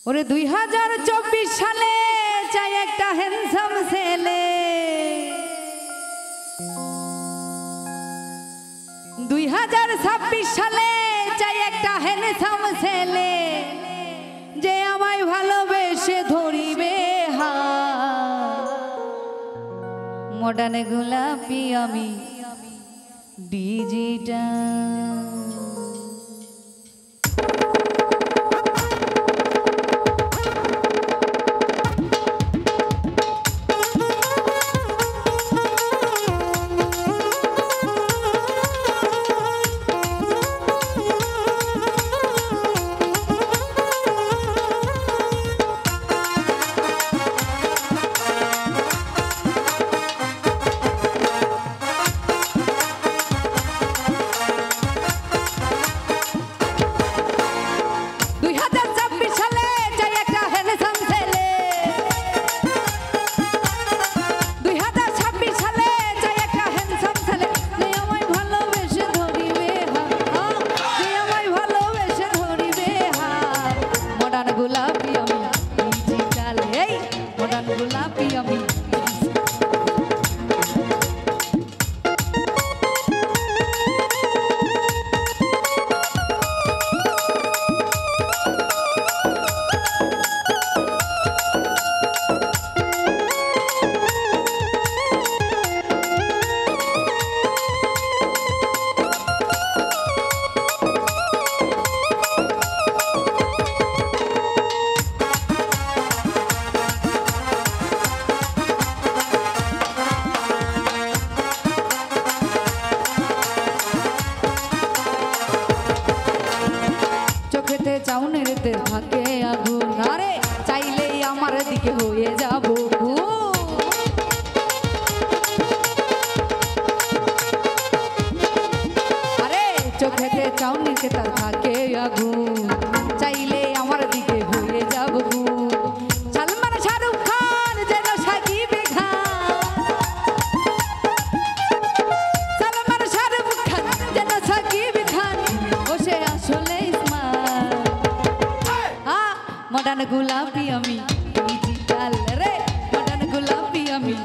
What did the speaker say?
ওরে 2024 সালে চাই একটা হ্যান্ডসাম ছেলে, 2026 সালে চাই একটা হ্যান্ডসাম ছেলে, যে আমায় ভালোবেসে ধরিবে হাত। মডার্ন গোলাপি আমি ডিজিটাল। চাউনের থাকে আগুন, আরে চাইলেই আমার দিকে হয়ে যাব। আরে চোখেতে চাউনের তার থাকে আগুন, চাইলে আমার দিকে হয়ে যাব। সালমান শাহরুখ খান যেন সাকিব খান, সালমান শাহরুখ খান যেন সাকিব খান, বসে আসলে মডার্ন গোলাপি আমি ডিজিটাল রে, মডার্ন গোলাপি আমি।